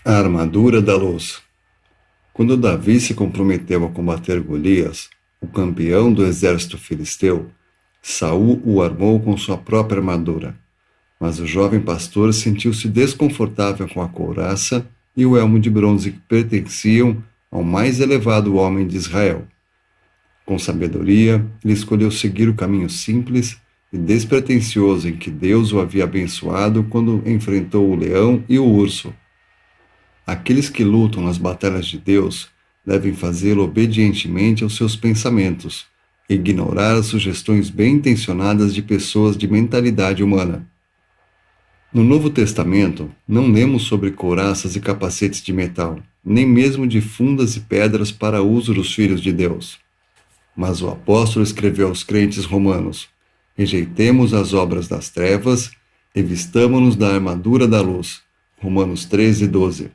A armadura da luz. Quando Davi se comprometeu a combater Golias, o campeão do exército filisteu, Saul o armou com sua própria armadura. Mas o jovem pastor sentiu-se desconfortável com a couraça e o elmo de bronze que pertenciam ao mais elevado homem de Israel. Com sabedoria, ele escolheu seguir o caminho simples e despretensioso em que Deus o havia abençoado quando enfrentou o leão e o urso. Aqueles que lutam nas batalhas de Deus devem fazê-lo obedientemente aos seus pensamentos, e ignorar as sugestões bem-intencionadas de pessoas de mentalidade humana. No Novo Testamento, não lemos sobre couraças e capacetes de metal, nem mesmo de fundas e pedras para uso dos filhos de Deus. Mas o apóstolo escreveu aos crentes romanos: rejeitemos as obras das trevas e vistamo-nos da armadura da luz. Romanos 13:12.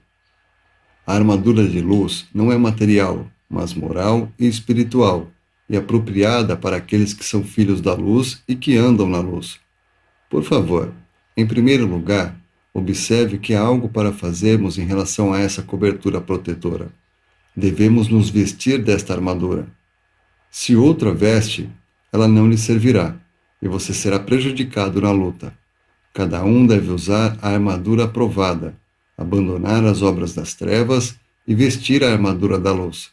A armadura de luz não é material, mas moral e espiritual, e apropriada para aqueles que são filhos da luz e que andam na luz. Por favor, em primeiro lugar, observe que há algo para fazermos em relação a essa cobertura protetora. Devemos nos vestir desta armadura. Se outra veste, ela não lhe servirá, e você será prejudicado na luta. Cada um deve usar a armadura aprovada, abandonar as obras das trevas e vestir a armadura da luz.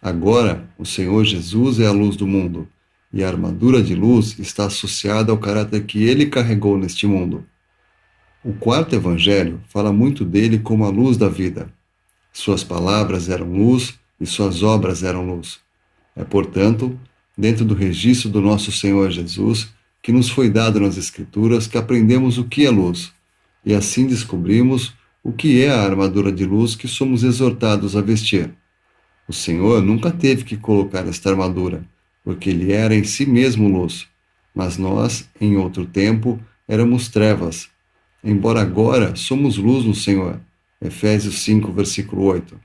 Agora, o Senhor Jesus é a luz do mundo, e a armadura de luz está associada ao caráter que ele carregou neste mundo. O quarto evangelho fala muito dele como a luz da vida. Suas palavras eram luz e suas obras eram luz. É, portanto, dentro do registro do nosso Senhor Jesus, que nos foi dado nas Escrituras, que aprendemos o que é luz, e assim descobrimos o que é a armadura de luz que somos exortados a vestir. O Senhor nunca teve que colocar esta armadura, porque ele era em si mesmo luz, mas nós, em outro tempo, éramos trevas, embora agora somos luz no Senhor. Efésios 5, versículo 8.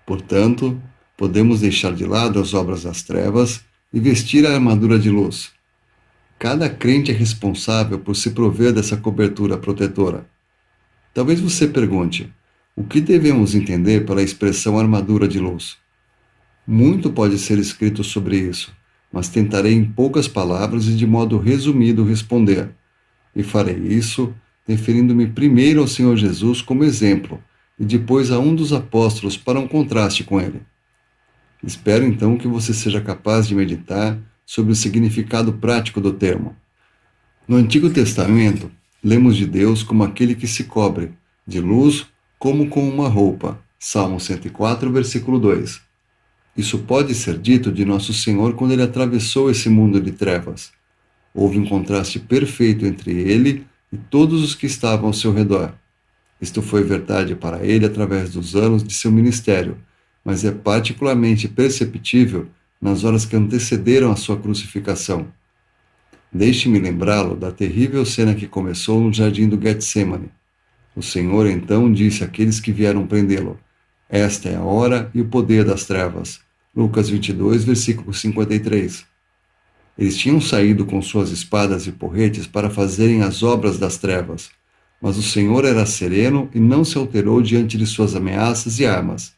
Portanto, podemos deixar de lado as obras das trevas e vestir a armadura de luz. Cada crente é responsável por se prover dessa cobertura protetora. Talvez você pergunte: o que devemos entender pela expressão armadura de luz? Muito pode ser escrito sobre isso, mas tentarei em poucas palavras e de modo resumido responder. E farei isso referindo-me primeiro ao Senhor Jesus como exemplo, e depois a um dos apóstolos para um contraste com ele. Espero então que você seja capaz de meditar sobre o significado prático do termo. No Antigo Testamento, lemos de Deus como aquele que se cobre, de luz como com uma roupa. Salmo 104, versículo 2. Isso pode ser dito de Nosso Senhor quando ele atravessou esse mundo de trevas. Houve um contraste perfeito entre ele e todos os que estavam ao seu redor. Isto foi verdade para ele através dos anos de seu ministério, mas é particularmente perceptível nas horas que antecederam a sua crucificação. Deixe-me lembrá-lo da terrível cena que começou no jardim do Getsemane. O Senhor então disse àqueles que vieram prendê-lo: esta é a hora e o poder das trevas. Lucas 22, versículo 53. Eles tinham saído com suas espadas e porretes para fazerem as obras das trevas, mas o Senhor era sereno e não se alterou diante de suas ameaças e armas.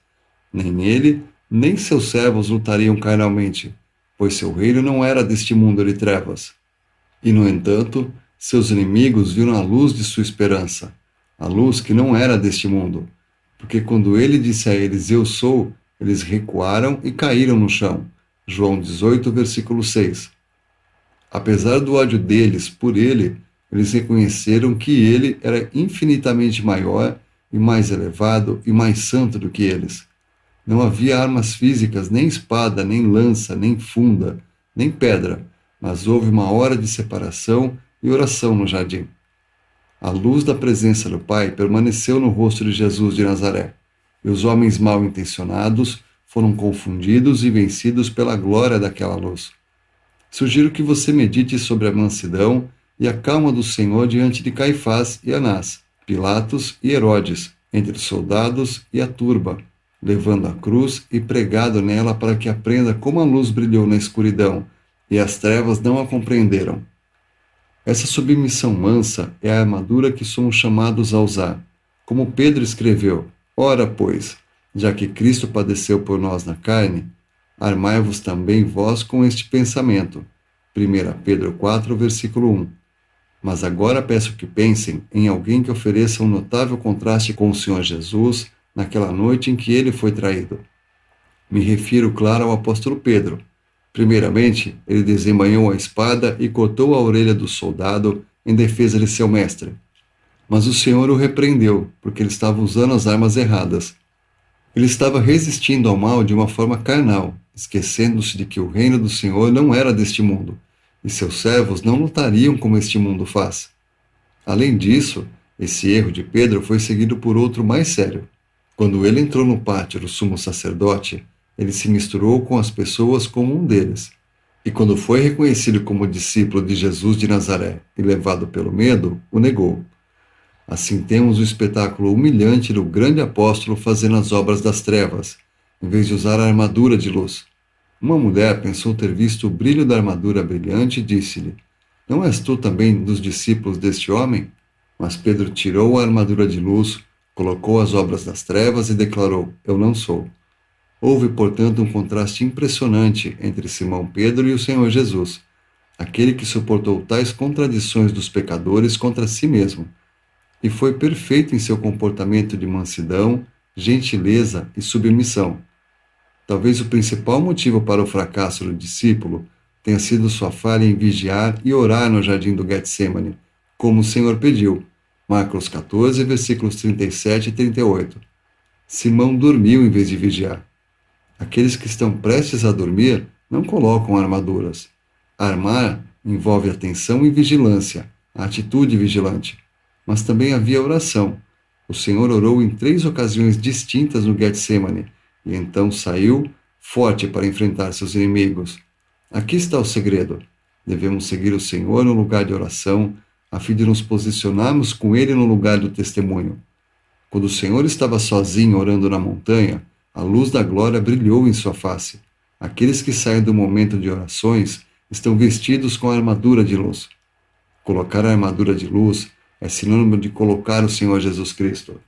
Nem ele, nem seus servos lutariam carnalmente, pois seu reino não era deste mundo de trevas. E, no entanto, seus inimigos viram a luz de sua esperança, a luz que não era deste mundo, porque quando ele disse a eles: eu sou, eles recuaram e caíram no chão. João 18, versículo 6. Apesar do ódio deles por ele, eles reconheceram que ele era infinitamente maior e mais elevado e mais santo do que eles. Não havia armas físicas, nem espada, nem lança, nem funda, nem pedra, mas houve uma hora de separação e oração no jardim. A luz da presença do Pai permaneceu no rosto de Jesus de Nazaré, e os homens mal intencionados foram confundidos e vencidos pela glória daquela luz. Sugiro que você medite sobre a mansidão e a calma do Senhor diante de Caifás e Anás, Pilatos e Herodes, entre os soldados e a turba, levando a cruz e pregado nela para que aprenda como a luz brilhou na escuridão, e as trevas não a compreenderam. Essa submissão mansa é a armadura que somos chamados a usar. Como Pedro escreveu: ora, pois, já que Cristo padeceu por nós na carne, armai-vos também vós com este pensamento. 1 Pedro 4, versículo 1. Mas agora peço que pensem em alguém que ofereça um notável contraste com o Senhor Jesus naquela noite em que ele foi traído. Me refiro, claro, ao apóstolo Pedro. Primeiramente, ele desembainhou a espada e cortou a orelha do soldado em defesa de seu mestre. Mas o Senhor o repreendeu, porque ele estava usando as armas erradas. Ele estava resistindo ao mal de uma forma carnal, esquecendo-se de que o reino do Senhor não era deste mundo, e seus servos não lutariam como este mundo faz. Além disso, esse erro de Pedro foi seguido por outro mais sério. Quando ele entrou no pátio do sumo sacerdote, ele se misturou com as pessoas como um deles. E quando foi reconhecido como discípulo de Jesus de Nazaré e levado pelo medo, o negou. Assim temos o espetáculo humilhante do grande apóstolo fazendo as obras das trevas, em vez de usar a armadura de luz. Uma mulher pensou ter visto o brilho da armadura brilhante e disse-lhe: não és tu também dos discípulos deste homem? Mas Pedro tirou a armadura de luz, colocou as obras das trevas e declarou: eu não sou. Houve, portanto, um contraste impressionante entre Simão Pedro e o Senhor Jesus, aquele que suportou tais contradições dos pecadores contra si mesmo, e foi perfeito em seu comportamento de mansidão, gentileza e submissão. Talvez o principal motivo para o fracasso do discípulo tenha sido sua falha em vigiar e orar no jardim do Getsemane, como o Senhor pediu. Marcos 14, versículos 37 e 38. Simão dormiu em vez de vigiar. Aqueles que estão prestes a dormir não colocam armaduras. Armar envolve atenção e vigilância, a atitude vigilante. Mas também havia oração. O Senhor orou em 3 ocasiões distintas no Getsemane, e então saiu forte para enfrentar seus inimigos. Aqui está o segredo. Devemos seguir o Senhor no lugar de oração, a fim de nos posicionarmos com Ele no lugar do testemunho. Quando o Senhor estava sozinho orando na montanha, a luz da glória brilhou em sua face. Aqueles que saem do momento de orações estão vestidos com a armadura de luz. Colocar a armadura de luz é sinônimo de colocar o Senhor Jesus Cristo.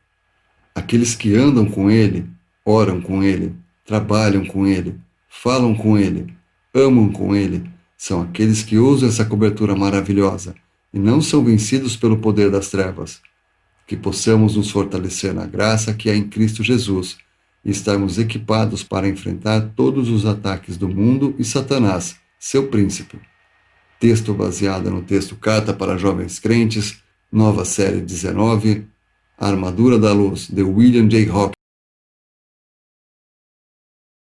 Aqueles que andam com Ele, oram com Ele, trabalham com Ele, falam com Ele, amam com Ele, são aqueles que usam essa cobertura maravilhosa e não são vencidos pelo poder das trevas. Que possamos nos fortalecer na graça que há em Cristo Jesus e estarmos equipados para enfrentar todos os ataques do mundo e Satanás, seu príncipe. Texto baseado no texto Carta para Jovens Crentes, nova série 19, A Armadura da Luz, de William J. Hawkins.